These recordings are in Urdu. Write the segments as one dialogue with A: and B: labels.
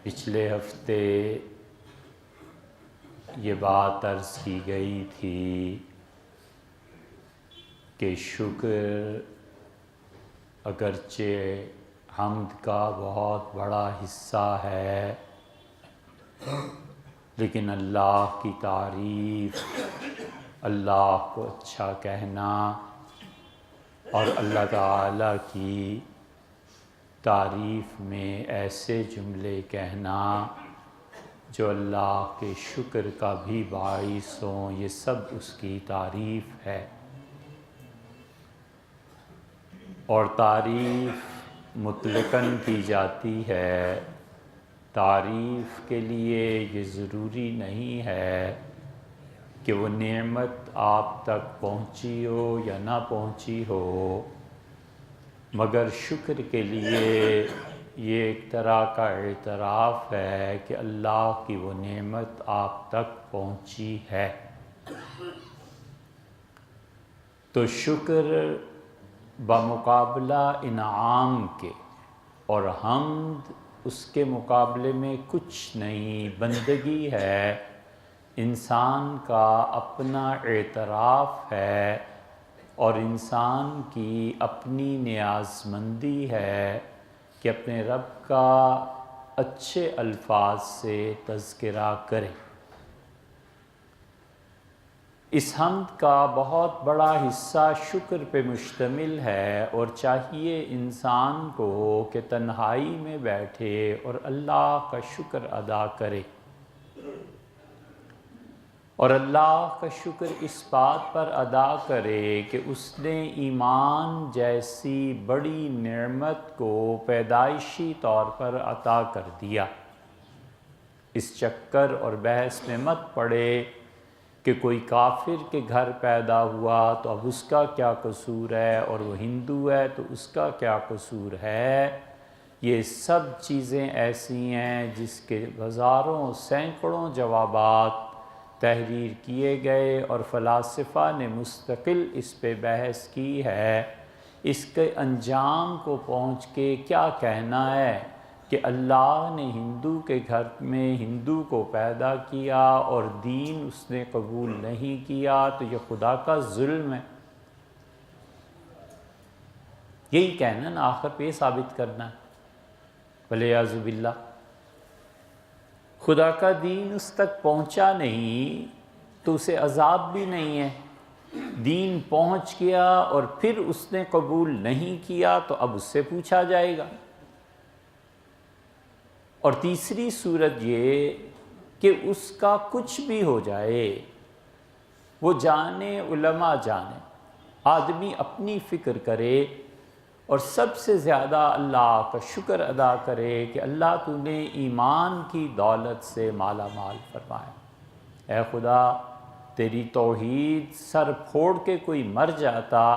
A: پچھلے ہفتے یہ بات عرض کی گئی تھی کہ شکر اگرچہ حمد کا بہت بڑا حصہ ہے، لیکن اللہ کی تعریف، اللہ کو اچھا کہنا اور اللہ تعالیٰ کی تعریف میں ایسے جملے کہنا جو اللہ کے شکر کا بھی باعث ہوں، یہ سب اس کی تعریف ہے۔ اور تعریف مطلقاً کی جاتی ہے، تعریف کے لیے یہ ضروری نہیں ہے کہ وہ نعمت آپ تک پہنچی ہو یا نہ پہنچی ہو، مگر شکر کے لیے یہ ایک طرح کا اعتراف ہے کہ اللہ کی وہ نعمت آپ تک پہنچی ہے۔ تو شکر بمقابلہ انعام کے اور حمد اس کے مقابلے میں کچھ نہیں، بندگی ہے، انسان کا اپنا اعتراف ہے اور انسان کی اپنی نیاز مندی ہے کہ اپنے رب کا اچھے الفاظ سے تذکرہ کرے۔ اس حمد کا بہت بڑا حصہ شکر پہ مشتمل ہے، اور چاہیے انسان کو کہ تنہائی میں بیٹھے اور اللہ کا شکر ادا کرے، اور اللہ کا شکر اس بات پر ادا کرے کہ اس نے ایمان جیسی بڑی نعمت کو پیدائشی طور پر عطا کر دیا۔ اس چکر اور بحث میں مت پڑے کہ کوئی کافر کے گھر پیدا ہوا تو اب اس کا کیا قصور ہے، اور وہ ہندو ہے تو اس کا کیا قصور ہے۔ یہ سب چیزیں ایسی ہیں جس کے ہزاروں سینکڑوں جوابات تحریر کیے گئے اور فلاسفہ نے مستقل اس پہ بحث کی ہے۔ اس کے انجام کو پہنچ کے کیا کہنا ہے کہ اللہ نے ہندو کے گھر میں ہندو کو پیدا کیا اور دین اس نے قبول نہیں کیا، تو یہ خدا کا ظلم ہے۔ یہی کہنا نا، آخر پہ یہ ثابت کرنا ہے، والعیاذ باللہ۔ خدا کا دین اس تک پہنچا نہیں تو اسے عذاب بھی نہیں ہے، دین پہنچ گیا اور پھر اس نے قبول نہیں کیا تو اب اس سے پوچھا جائے گا۔ اور تیسری صورت یہ کہ اس کا کچھ بھی ہو جائے، وہ جانے، علماء جانے، آدمی اپنی فکر کرے اور سب سے زیادہ اللہ کا شکر ادا کرے کہ اللہ تو نے ایمان کی دولت سے مالا مال فرمایا۔ اے خدا، تیری توحید سر پھوڑ کے کوئی مر جاتا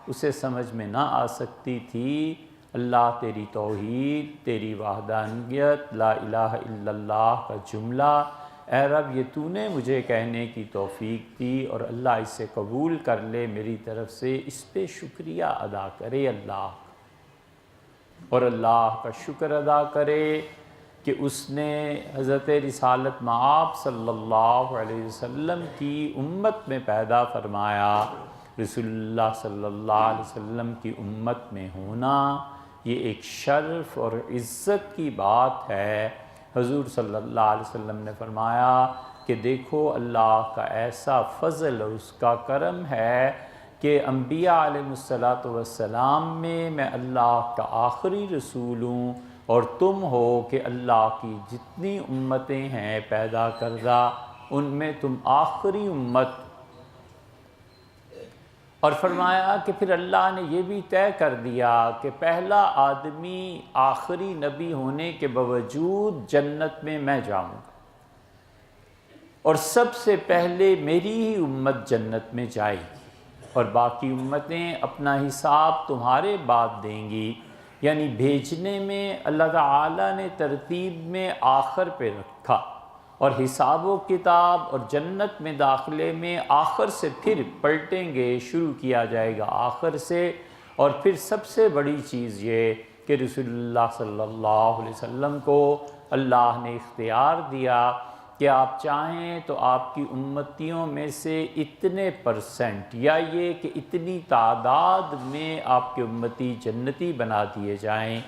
A: اسے سمجھ میں نہ آ سکتی تھی، اللہ تیری توحید، تیری وحدانیت، لا الہ الا اللہ کا جملہ، اے رب یہ تو نے مجھے کہنے کی توفیق دی، اور اللہ اسے قبول کر لے میری طرف سے، اس پہ شکریہ ادا کرے اللہ، اور اللہ کا شکر ادا کرے کہ اس نے حضرت رسالت مآب صلی اللہ علیہ وسلم کی امت میں پیدا فرمایا۔ رسول اللہ صلی اللہ علیہ وسلم کی امت میں ہونا یہ ایک شرف اور عزت کی بات ہے۔ حضور صلی اللہ علیہ وسلم نے فرمایا کہ دیکھو اللہ کا ایسا فضل اور اس کا کرم ہے کہ انبیاء علیہ السلام میں اللہ کا آخری رسول ہوں، اور تم ہو کہ اللہ کی جتنی امتیں ہیں پیدا کردہ ان میں تم آخری امت۔ اور فرمایا کہ پھر اللہ نے یہ بھی طے کر دیا کہ پہلا آدمی آخری نبی ہونے کے باوجود جنت میں جاؤں گا، اور سب سے پہلے میری ہی امت جنت میں جائے گی، اور باقی امتیں اپنا حساب تمہارے بعد دیں گی۔ یعنی بھیجنے میں اللہ تعالیٰ نے ترتیب میں آخر پہ رکھا، اور حساب و کتاب اور جنت میں داخلے میں آخر سے پھر پلٹیں گے، شروع کیا جائے گا آخر سے۔ اور پھر سب سے بڑی چیز یہ کہ رسول اللہ صلی اللہ علیہ وسلم کو اللہ نے اختیار دیا کہ آپ چاہیں تو آپ کی امتیوں میں سے اتنے پرسنٹ یا یہ کہ اتنی تعداد میں آپ کے امتی جنتی بنا دیے جائیں،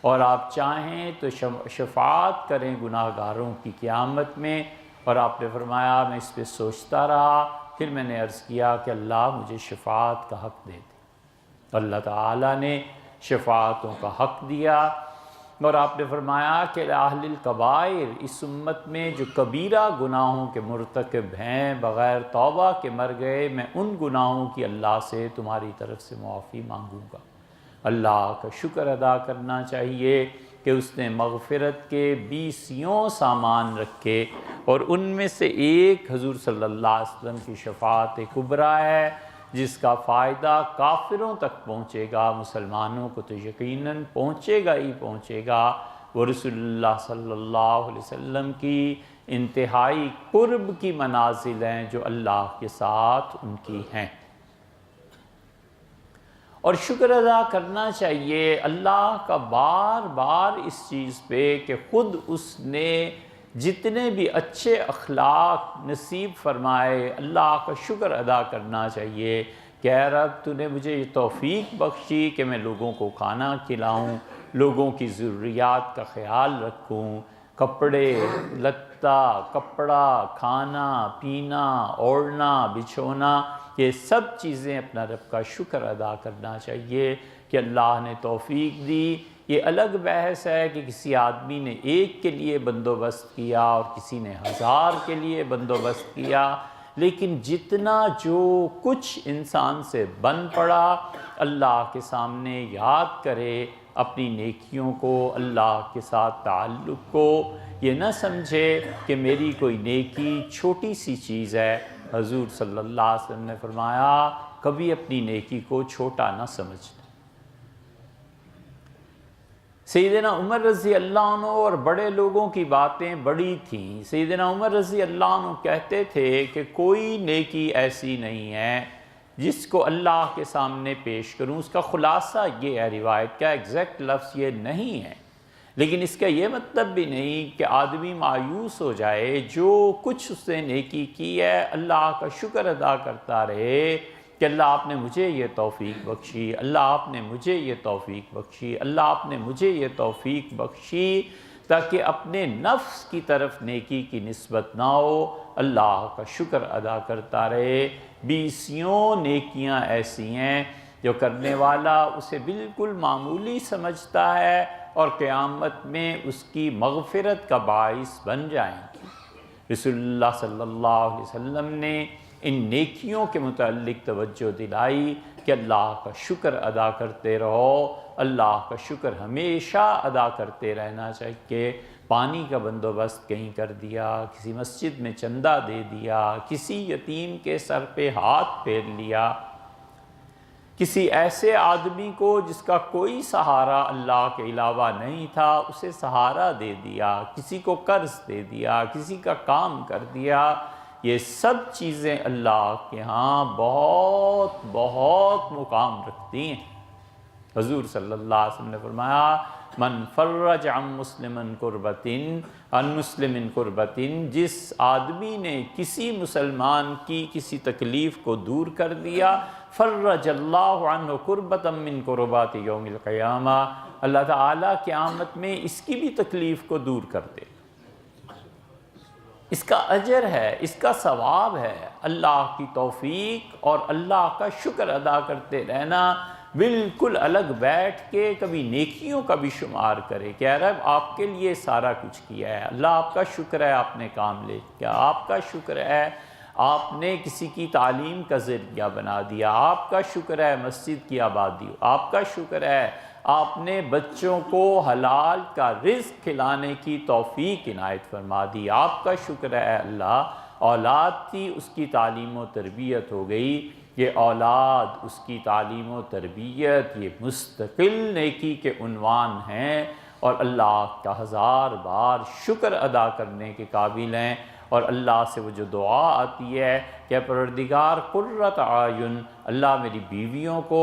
A: اور آپ چاہیں تو شفاعت کریں گناہ گاروں کی قیامت میں۔ اور آپ نے فرمایا میں اس پہ سوچتا رہا، پھر میں نے عرض کیا کہ اللہ مجھے شفاعت کا حق دے دے۔ اللہ تعالیٰ نے شفاعتوں کا حق دیا، اور آپ نے فرمایا کہ اہل الکبائر، اس امت میں جو کبیرہ گناہوں کے مرتکب ہیں بغیر توبہ کے مر گئے، میں ان گناہوں کی اللہ سے تمہاری طرف سے معافی مانگوں گا۔ اللہ کا شکر ادا کرنا چاہیے کہ اس نے مغفرت کے 20 سامان رکھے، اور ان میں سے ایک حضور صلی اللہ علیہ وسلم کی شفاعت کبریٰ ہے، جس کا فائدہ کافروں تک پہنچے گا، مسلمانوں کو تو یقیناً پہنچے گا ہی پہنچے گا۔ وہ رسول اللہ صلی اللہ علیہ وسلم کی انتہائی قرب کی منازل ہیں جو اللہ کے ساتھ ان کی ہیں۔ اور شکر ادا کرنا چاہیے اللہ کا بار بار اس چیز پہ کہ خود اس نے جتنے بھی اچھے اخلاق نصیب فرمائے، اللہ کا شکر ادا کرنا چاہیے کہ اے رب تو نے مجھے یہ توفیق بخشی کہ میں لوگوں کو کھانا کھلاؤں، لوگوں کی ضروریات کا خیال رکھوں، کپڑے لتا، کپڑا، کھانا پینا، اوڑھنا بچھونا، یہ سب چیزیں اپنا رب کا شکر ادا کرنا چاہیے کہ اللہ نے توفیق دی۔ یہ الگ بحث ہے کہ کسی آدمی نے ایک کے لیے بندوبست کیا اور کسی نے 1000 کے لیے بندوبست کیا، لیکن جتنا جو کچھ انسان سے بن پڑا اللہ کے سامنے یاد کرے اپنی نیکیوں کو، اللہ کے ساتھ تعلق کو، یہ نہ سمجھے کہ میری کوئی نیکی چھوٹی سی چیز ہے۔ حضور صلی اللہ علیہ وسلم نے فرمایا کبھی اپنی نیکی کو چھوٹا نہ سمجھنا۔ سیدنا عمر رضی اللہ عنہ اور بڑے لوگوں کی باتیں بڑی تھیں۔ سیدنا عمر رضی اللہ عنہ کہتے تھے کہ کوئی نیکی ایسی نہیں ہے جس کو اللہ کے سامنے پیش کروں۔ اس کا خلاصہ یہ ہے، روایت کا ایگزیکٹ لفظ یہ نہیں ہے، لیکن اس کا یہ مطلب بھی نہیں کہ آدمی مایوس ہو جائے۔ جو کچھ اس نے نیکی کی ہے اللہ کا شکر ادا کرتا رہے کہ اللہ آپ نے مجھے یہ توفیق بخشی، اللہ آپ نے مجھے یہ توفیق بخشی، اللہ آپ نے مجھے یہ توفیق بخشی، تاکہ اپنے نفس کی طرف نیکی کی نسبت نہ ہو، اللہ کا شکر ادا کرتا رہے۔ 20 نیکیاں ایسی ہیں جو کرنے والا اسے بالکل معمولی سمجھتا ہے اور قیامت میں اس کی مغفرت کا باعث بن جائیں گی۔ رسول اللہ صلی اللہ علیہ وسلم نے ان نیکیوں کے متعلق توجہ دلائی کہ اللہ کا شکر ادا کرتے رہو، اللہ کا شکر ہمیشہ ادا کرتے رہنا چاہیے۔ پانی کا بندوبست کہیں کر دیا، کسی مسجد میں چندہ دے دیا، کسی یتیم کے سر پہ ہاتھ پھیر لیا، کسی ایسے آدمی کو جس کا کوئی سہارا اللہ کے علاوہ نہیں تھا اسے سہارا دے دیا، کسی کو قرض دے دیا، کسی کا کام کر دیا، یہ سب چیزیں اللہ کے ہاں بہت بہت مقام رکھتی ہیں۔ حضور صلی اللہ علیہ وسلم نے فرمایا من فرج عن مسلم کربۃ، جس آدمی نے کسی مسلمان کی کسی تکلیف کو دور کر دیا، فرج اللہ عنہ کربۃ من کربات یوم القیامہ، اللہ تعالیٰ قیامت میں اس کی بھی تکلیف کو دور کر دے۔ اس کا اجر ہے، اس کا ثواب ہے۔ اللہ کی توفیق اور اللہ کا شکر ادا کرتے رہنا، بالکل الگ بیٹھ کے کبھی نیکیوں کا بھی شمار کرے کہ اے رب آپ کے لیے سارا کچھ کیا ہے، اللہ آپ کا شکر ہے آپ نے کام لے کیا، آپ کا شکر ہے آپ نے کسی کی تعلیم کا ذریعہ بنا دیا، آپ کا شکر ہے مسجد کی آبادی، آپ کا شکر ہے آپ نے بچوں کو حلال کا رزق کھلانے کی توفیق عنایت فرما دی، آپ کا شکر ہے اللہ اولاد تھی اس کی تعلیم و تربیت ہو گئی۔ یہ اولاد، اس کی تعلیم و تربیت، یہ مستقل نیکی کے عنوان ہیں اور اللہ کا 1000 بار شکر ادا کرنے کے قابل ہیں۔ اور اللہ سے وہ جو دعا آتی ہے کہ پروردگار قرۃ اعین، اللہ میری بیویوں کو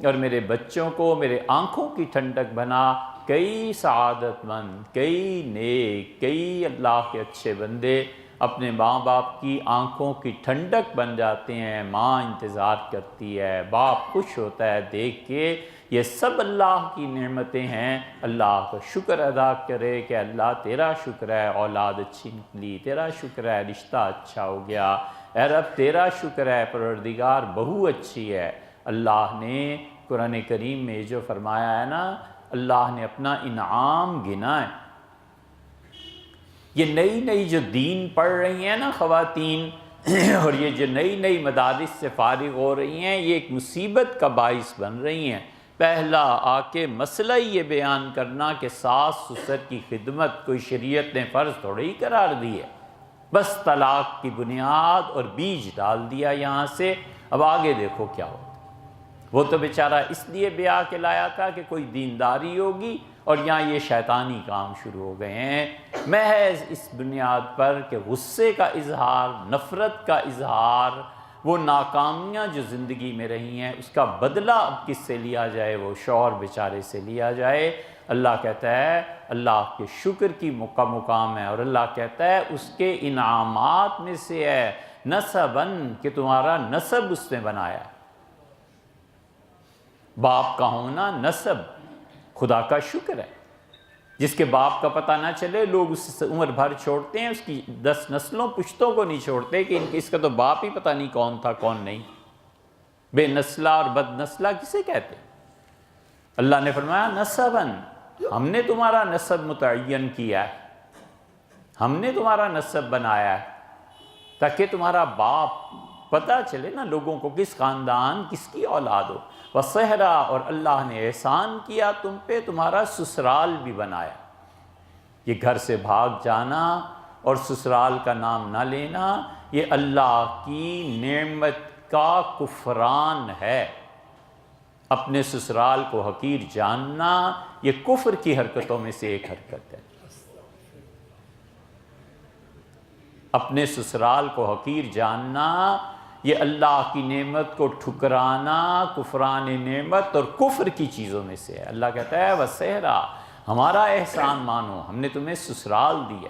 A: اور میرے بچوں کو میرے آنکھوں کی ٹھنڈک بنا۔ کئی سعادت مند، کئی نیک، کئی اللہ کے اچھے بندے اپنے ماں باپ کی آنکھوں کی ٹھنڈک بن جاتے ہیں۔ ماں انتظار کرتی ہے، باپ خوش ہوتا ہے دیکھ کے۔ یہ سب اللہ کی نعمتیں ہیں۔ اللہ کا شکر ادا کرے کہ اللہ تیرا شکر ہے اولاد اچھی نکلی، تیرا شکر ہے رشتہ اچھا ہو گیا، اے رب تیرا شکر ہے پروردگار بہو اچھی ہے۔ اللہ نے قرآن کریم میں جو فرمایا ہے نا، اللہ نے اپنا انعام گنا ہے۔ یہ نئی نئی جو دین پڑھ رہی ہیں نا خواتین، اور یہ جو نئی نئی مدارس سے فارغ ہو رہی ہیں، یہ ایک مصیبت کا باعث بن رہی ہیں۔ پہلا آ کے مسئلہ یہ بیان کرنا کہ ساس سسر کی خدمت کوئی شریعت نے فرض تھوڑی قرار دی ہے، بس طلاق کی بنیاد اور بیج ڈال دیا یہاں سے۔ اب آگے دیکھو کیا ہوتا۔ وہ تو بیچارہ اس لیے بیاہ کے لایا تھا کہ کوئی دینداری ہوگی، اور یہاں یہ شیطانی کام شروع ہو گئے ہیں، محض اس بنیاد پر کہ غصے کا اظہار، نفرت کا اظہار، وہ ناکامیاں جو زندگی میں رہی ہیں اس کا بدلہ اب کس سے لیا جائے؟ وہ شوہر بیچارے سے لیا جائے۔ اللہ کہتا ہے اللہ کے شکر کی مقام ہے، اور اللہ کہتا ہے اس کے انعامات میں سے ہے نسباً، کہ تمہارا نسب اس نے بنایا۔ باپ کا ہونا نسب خدا کا شکر ہے۔ جس کے باپ کا پتہ نہ چلے لوگ اس سے عمر بھر چھوڑتے ہیں، اس کی 10 نسلوں پشتوں کو نہیں چھوڑتے کہ اس کا تو باپ ہی پتہ نہیں کون تھا کون نہیں۔ بے نسلہ اور بد نسلہ کسے کہتے ہیں؟ اللہ نے فرمایا نسباً، ہم نے تمہارا نسب متعین کیا ہے، ہم نے تمہارا نسب بنایا ہے، تاکہ تمہارا باپ پتہ چلے نا لوگوں کو کس خاندان کس کی اولاد ہو۔ وصہرا، اور اللہ نے احسان کیا تم پہ، تمہارا سسرال بھی بنایا۔ یہ گھر سے بھاگ جانا اور سسرال کا نام نہ لینا، یہ اللہ کی نعمت کا کفران ہے۔ اپنے سسرال کو حقیر جاننا یہ کفر کی حرکتوں میں سے ایک حرکت ہے۔ اپنے سسرال کو حقیر جاننا یہ اللہ کی نعمت کو ٹھکرانا، کفران نعمت اور کفر کی چیزوں میں سے ہے۔ اللہ کہتا ہے وصہرا، ہمارا احسان مانو، ہم نے تمہیں سسرال دیا۔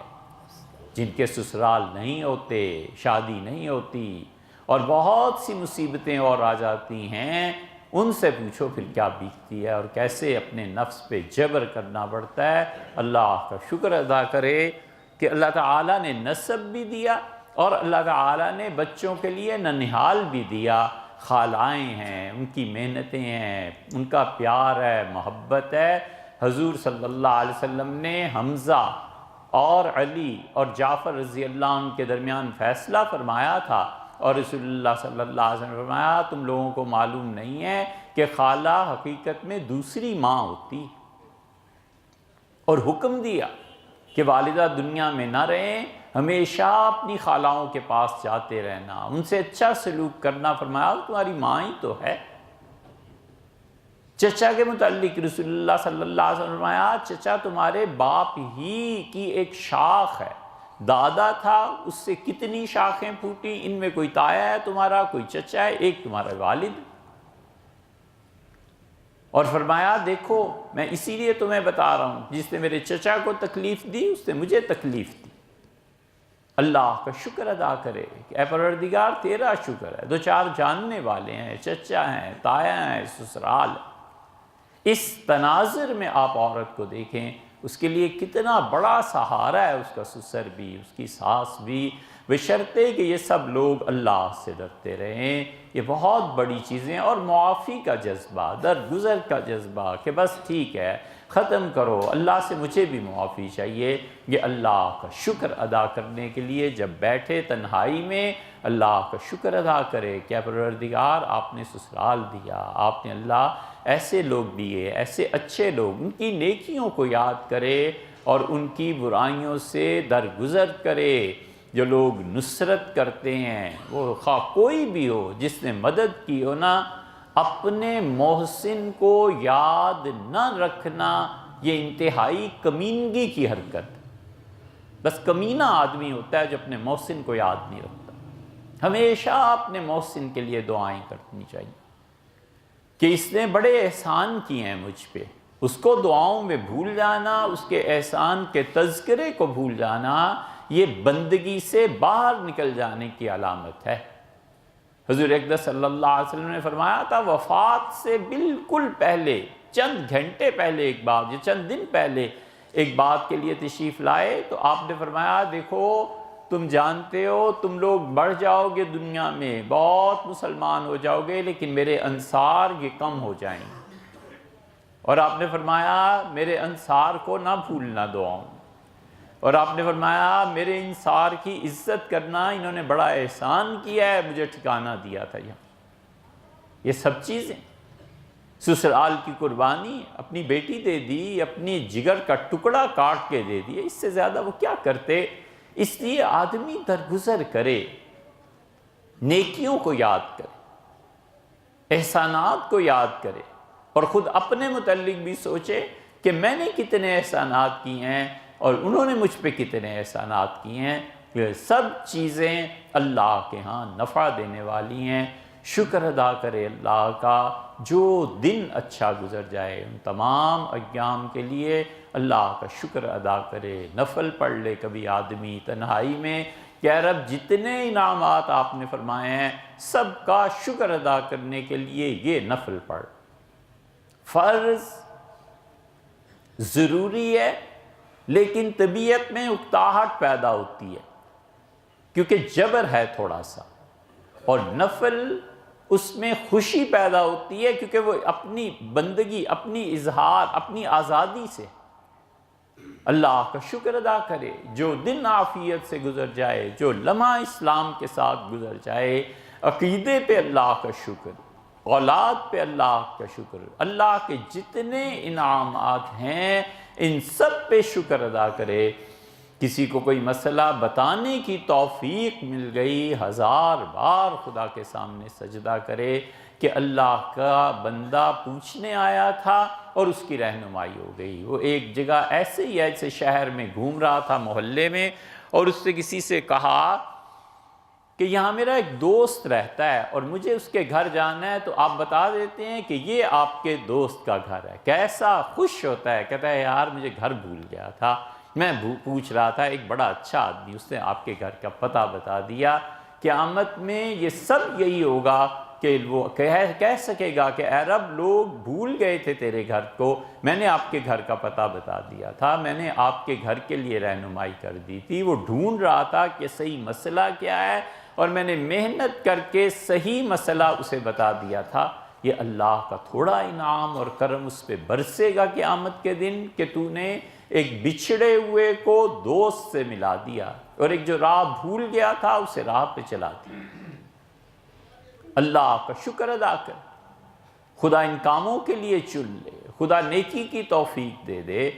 A: جن کے سسرال نہیں ہوتے، شادی نہیں ہوتی اور بہت سی مصیبتیں اور آ جاتی ہیں، ان سے پوچھو پھر کیا بیتتی ہے اور کیسے اپنے نفس پہ جبر کرنا پڑتا ہے۔ اللہ کا شکر ادا کرے کہ اللہ تعالیٰ نے نسب بھی دیا، اور اللہ تعالیٰ نے بچوں کے لیے ننہال بھی دیا۔ خالائیں ہیں، ان کی محنتیں ہیں، ان کا پیار ہے، محبت ہے۔ حضور صلی اللہ علیہ وسلم نے حمزہ اور علی اور جعفر رضی اللہ عنہ کے درمیان فیصلہ فرمایا تھا، اور رسول اللہ صلی اللہ علیہ وسلم نے فرمایا تم لوگوں کو معلوم نہیں ہے کہ خالہ حقیقت میں دوسری ماں ہوتی، اور حکم دیا کہ والدہ دنیا میں نہ رہیں، ہمیشہ اپنی خالاؤں کے پاس جاتے رہنا، ان سے اچھا سلوک کرنا۔ فرمایا تمہاری ماں ہی تو ہے۔ چچا کے متعلق رسول اللہ صلی اللہ علیہ وسلم نے فرمایا چچا تمہارے باپ ہی کی ایک شاخ ہے، دادا تھا اس سے کتنی شاخیں پھوٹی، ان میں کوئی تایا ہے تمہارا، کوئی چچا ہے، ایک تمہارا والد۔ اور فرمایا دیکھو میں اسی لیے تمہیں بتا رہا ہوں، جس نے میرے چچا کو تکلیف دی اس نے مجھے تکلیف دی۔ اللہ کا شکر ادا کرے کہ اے پروردگار تیرا شکر ہے، دو چار جاننے والے ہیں، چچا ہیں، تایا ہیں، سسرال ہے۔ اس تناظر میں آپ عورت کو دیکھیں، اس کے لیے کتنا بڑا سہارا ہے اس کا سسر بھی، اس کی ساس بھی، بشرطے کہ یہ سب لوگ اللہ سے ڈرتے رہیں۔ یہ بہت بڑی چیزیں، اور معافی کا جذبہ، درگزر کا جذبہ کہ بس ٹھیک ہے ختم کرو، اللہ سے مجھے بھی معافی چاہیے۔ یہ اللہ کا شکر ادا کرنے کے لیے جب بیٹھے تنہائی میں اللہ کا شکر ادا کرے کہ پروردگار آپ نے سسرال دیا، آپ نے اللہ ایسے لوگ دیے، ایسے اچھے لوگ، ان کی نیکیوں کو یاد کرے اور ان کی برائیوں سے درگزر کرے۔ جو لوگ نصرت کرتے ہیں وہ خواہ کوئی بھی ہو، جس نے مدد کی ہو نا، اپنے محسن کو یاد نہ رکھنا یہ انتہائی کمینگی کی حرکت ہے۔ بس کمینہ آدمی ہوتا ہے جو اپنے محسن کو یاد نہیں رکھتا۔ ہمیشہ اپنے محسن کے لیے دعائیں کرنی چاہیے۔ کہ اس نے بڑے احسان کیے ہیں مجھ پہ، اس کو دعاؤں میں بھول جانا، اس کے احسان کے تذکرے کو بھول جانا، یہ بندگی سے باہر نکل جانے کی علامت ہے۔ حضور اقدس صلی اللہ علیہ وسلم نے فرمایا تھا وفات سے بالکل پہلے، چند گھنٹے پہلے ایک بات، یا چند دن پہلے ایک بات کے لیے تشریف لائے تو آپ نے فرمایا دیکھو تم جانتے ہو تم لوگ بڑھ جاؤ گے دنیا میں، بہت مسلمان ہو جاؤ گے، لیکن میرے انصار یہ کم ہو جائیں گے۔ اور آپ نے فرمایا میرے انصار کو نہ بھولنا دعاؤں، اور آپ نے فرمایا میرے انصار کی عزت کرنا، انہوں نے بڑا احسان کیا ہے، مجھے ٹھکانہ دیا تھا یہاں۔ یہ سب چیزیں، سسرال کی قربانی، اپنی بیٹی دے دی، اپنی جگر کا ٹکڑا کاٹ کے دے دیا، اس سے زیادہ وہ کیا کرتے؟ اس لیے آدمی درگزر کرے، نیکیوں کو یاد کرے، احسانات کو یاد کرے، اور خود اپنے متعلق بھی سوچے کہ میں نے کتنے احسانات کیے ہیں اور انہوں نے مجھ پہ کتنے احسانات کیے ہیں۔ یہ سب چیزیں اللہ کے ہاں نفع دینے والی ہیں۔ شکر ادا کرے اللہ کا، جو دن اچھا گزر جائے ان تمام ایام کے لیے اللہ کا شکر ادا کرے۔ نفل پڑھ لے کبھی آدمی تنہائی میں کہ اے رب جتنے انعامات آپ نے فرمائے ہیں سب کا شکر ادا کرنے کے لیے یہ نفل پڑھ۔ فرض ضروری ہے لیکن طبیعت میں اکتاہٹ پیدا ہوتی ہے کیونکہ جبر ہے تھوڑا سا، اور نفل اس میں خوشی پیدا ہوتی ہے کیونکہ وہ اپنی بندگی، اپنی اظہار، اپنی آزادی سے اللہ کا شکر ادا کرے۔ جو دن عافیت سے گزر جائے، جو لمحہ اسلام کے ساتھ گزر جائے، عقیدے پہ اللہ کا شکر، اولاد پہ اللہ کا شکر، اللہ کے جتنے انعامات ہیں ان سب پہ شکر ادا کرے۔ کسی کو کوئی مسئلہ بتانے کی توفیق مل گئی، 1000 بار خدا کے سامنے سجدہ کرے کہ اللہ کا بندہ پوچھنے آیا تھا اور اس کی رہنمائی ہو گئی۔ وہ ایک جگہ ایسے ہی ایسے شہر میں گھوم رہا تھا محلے میں، اور اس سے کسی سے کہا کہ یہاں میرا ایک دوست رہتا ہے اور مجھے اس کے گھر جانا ہے، تو آپ بتا دیتے ہیں کہ یہ آپ کے دوست کا گھر ہے۔ کیسا خوش ہوتا ہے، کہتا ہے یار مجھے گھر بھول گیا تھا، میں پوچھ رہا تھا، ایک بڑا اچھا آدمی اس نے آپ کے گھر کا پتہ بتا دیا۔ قیامت میں یہ سب یہی ہوگا کہ وہ کہہ سکے گا کہ اے رب لوگ بھول گئے تھے تیرے گھر کو، میں نے آپ کے گھر کا پتہ بتا دیا تھا، میں نے آپ کے گھر کے لیے رہنمائی کر دی تھی، وہ ڈھونڈ رہا تھا کہ صحیح مسئلہ کیا ہے اور میں نے محنت کر کے صحیح مسئلہ اسے بتا دیا تھا۔ یہ اللہ کا تھوڑا انعام اور کرم اس پہ برسے گا قیامت کے دن کہ تو نے ایک بچھڑے ہوئے کو دوست سے ملا دیا، اور ایک جو راہ بھول گیا تھا اسے راہ پہ چلا دیا۔ اللہ کا شکر ادا کر، خدا ان کاموں کے لیے چن لے، خدا نیکی کی توفیق دے دے۔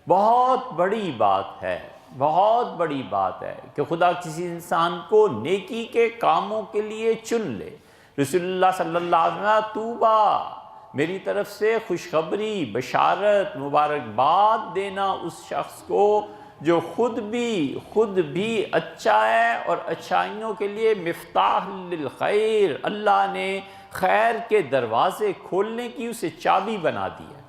A: بہت بڑی بات ہے، بہت بڑی بات ہے کہ خدا کسی انسان کو نیکی کے کاموں کے لیے چن لے۔ رسول اللہ صلی اللہ علیہ وسلم طوبیٰ، میری طرف سے خوشخبری، بشارت، مبارکباد دینا اس شخص کو جو خود بھی اچھا ہے اور اچھائیوں کے لیے مفتاح للخیر، اللہ نے خیر کے دروازے کھولنے کی اسے چابی بنا دی ہے۔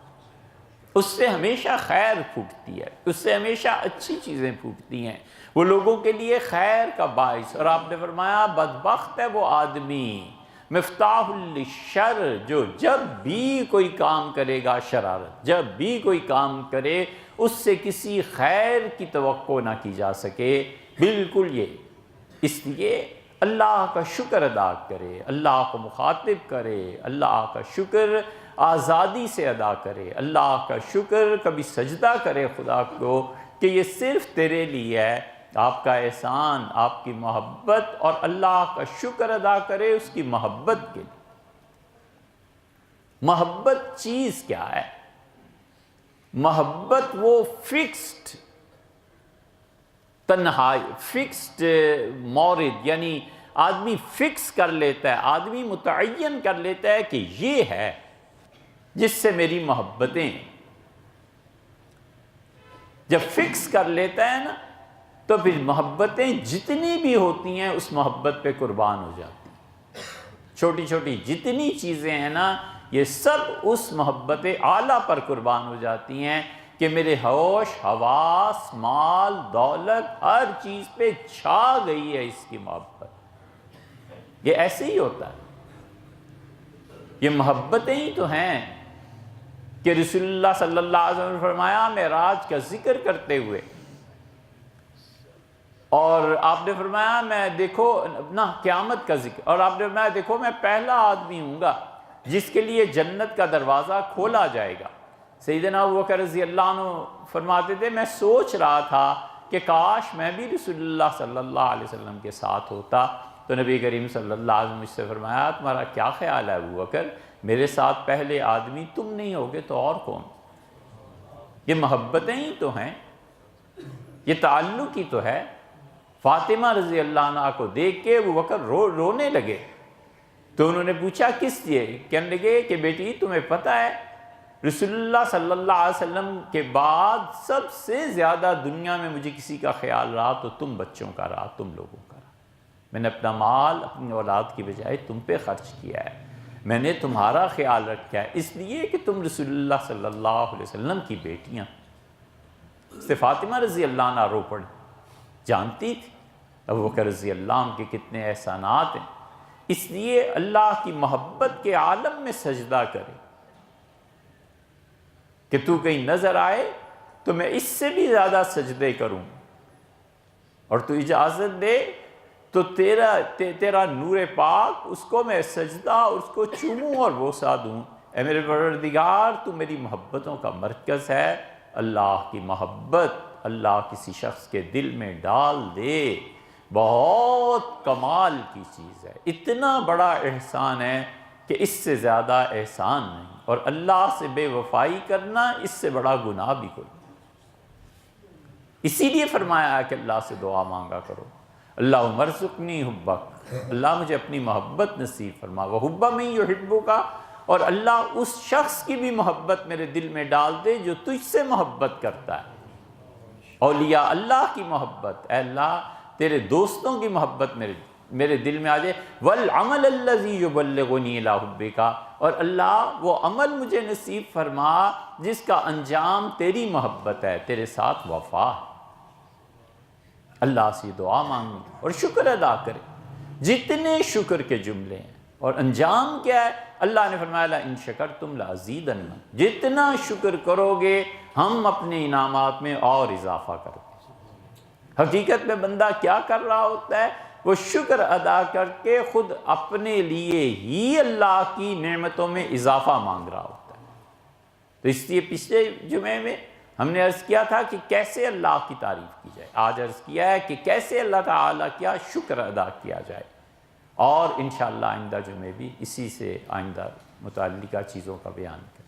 A: اس سے ہمیشہ خیر پھوٹتی ہے، اس سے ہمیشہ اچھی چیزیں پھوٹتی ہیں، وہ لوگوں کے لیے خیر کا باعث۔ اور آپ نے فرمایا بدبخت ہے وہ آدمی مفتاح للشر جو جب بھی کوئی کام کرے گا شرارت، جب بھی کوئی کام کرے اس سے کسی خیر کی توقع نہ کی جا سکے۔ بالکل یہ، اس لیے اللہ کا شکر ادا کرے، اللہ کو مخاطب کرے، اللہ کا شکر آزادی سے ادا کرے، اللہ کا شکر کبھی سجدہ کرے خدا کو کہ یہ صرف تیرے لیے ہے، آپ کا احسان، آپ کی محبت، اور اللہ کا شکر ادا کرے اس کی محبت کے لیے۔ محبت چیز کیا ہے؟ محبت وہ فکسڈ تنہائی، فکسڈ مورد، یعنی آدمی فکس کر لیتا ہے، آدمی متعین کر لیتا ہے کہ یہ ہے جس سے میری محبتیں۔ جب فکس کر لیتا ہے نا تو پھر محبتیں جتنی بھی ہوتی ہیں اس محبت پہ قربان ہو جاتی ہیں۔ چھوٹی چھوٹی جتنی چیزیں ہیں نا یہ سب اس محبت اعلیٰ پر قربان ہو جاتی ہیں کہ میرے ہوش، حواس، مال، دولت، ہر چیز پہ چھا گئی ہے اس کی محبت۔ یہ ایسے ہی ہوتا ہے، یہ محبتیں ہی تو ہیں کہ رسول اللہ صلی اللہ علیہ وسلم نے فرمایا معراج کا ذکر کرتے ہوئے، اور آپ نے فرمایا میں دیکھو نا قیامت کا ذکر، اور آپ نے فرمایا دیکھو میں پہلا آدمی ہوں گا جس کے لیے جنت کا دروازہ کھولا جائے گا۔ سیدنا ابوبکر رضی اللہ عنہ فرماتے تھے میں سوچ رہا تھا کہ کاش میں بھی رسول اللہ صلی اللہ علیہ وسلم کے ساتھ ہوتا۔ تو نبی کریم صلی اللہ علیہ وسلم مجھ سے فرمایا تمہارا کیا خیال ہے ابوبکر، میرے ساتھ پہلے آدمی تم نہیں ہوگے تو اور کون؟ یہ محبتیں ہی تو ہیں، یہ تعلق ہی تو ہے۔ فاطمہ رضی اللہ عنہ کو دیکھ کے ابوبکر رونے لگے، تو انہوں نے پوچھا کس لیے؟ کہنے لگے کہ بیٹی تمہیں پتہ ہے رسول اللہ صلی اللہ علیہ وسلم کے بعد سب سے زیادہ دنیا میں مجھے کسی کا خیال رہا تو تم بچوں کا رہا، تم لوگوں کا رہا۔ میں نے اپنا مال اپنی اولاد کی بجائے تم پہ خرچ کیا ہے، میں نے تمہارا خیال رکھا ہے اس لیے کہ تم رسول اللہ صلی اللہ علیہ وسلم کی بیٹیاں۔ اس سے فاطمہ رضی اللہ عنہ رو پڑی، جانتی تھی ابوبکر رضی اللہ عنہ کے کتنے احسانات ہیں، اس لیے اللہ کی محبت کے عالم میں سجدہ کرے کہ تو کہیں نظر آئے تو میں اس سے بھی زیادہ سجدے کروں، اور تو اجازت دے تو تیرا نور پاک اس کو میں سجدہ اور اس کو چوموں اور بوسہ دوں۔ اے میرے پروردگار تو میری محبتوں کا مرکز ہے۔ اللہ کی محبت اللہ کسی شخص کے دل میں ڈال دے، بہت کمال کی چیز ہے، اتنا بڑا احسان ہے کہ اس سے زیادہ احسان نہیں، اور اللہ سے بے وفائی کرنا اس سے بڑا گناہ بھی کوئی۔ اسی لیے فرمایا ہے کہ اللہ سے دعا مانگا کرو، اللہم ارزقنی حبک، اللہ مجھے اپنی محبت نصیب فرما، وحب من یحبک، اور اللہ اس شخص کی بھی محبت میرے دل میں ڈال دے جو تجھ سے محبت کرتا ہے۔ اولیاء اللہ کی محبت، اے اللہ تیرے دوستوں کی محبت میرے دل میں آ جائے، والعمل الذی یبلغنی الی حبک، اور اللہ وہ عمل مجھے نصیب فرما جس کا انجام تیری محبت ہے، تیرے ساتھ وفا ہے۔ اللہ سے دعا مانگی اور شکر ادا کرے، جتنے شکر کے جملے ہیں، اور انجام کیا ہے؟ اللہ نے فرمایا لَإِن شَكَرْتُمْ لَأَزِيدَنَّكُمْ، جتنا شکر کرو گے ہم اپنے انعامات میں اور اضافہ کریں گے۔ حقیقت میں بندہ کیا کر رہا ہوتا ہے؟ وہ شکر ادا کر کے خود اپنے لیے ہی اللہ کی نعمتوں میں اضافہ مانگ رہا ہوتا ہے۔ تو اس لیے پچھلے جمعے میں ہم نے عرض کیا تھا کہ کیسے اللہ کی تعریف کی جائے، آج عرض کیا ہے کہ کیسے اللہ تعالیٰ کیا شکر ادا کیا جائے، اور انشاءاللہ آئندہ جمعے بھی اسی سے آئندہ متعلقہ چیزوں کا بیان کریں۔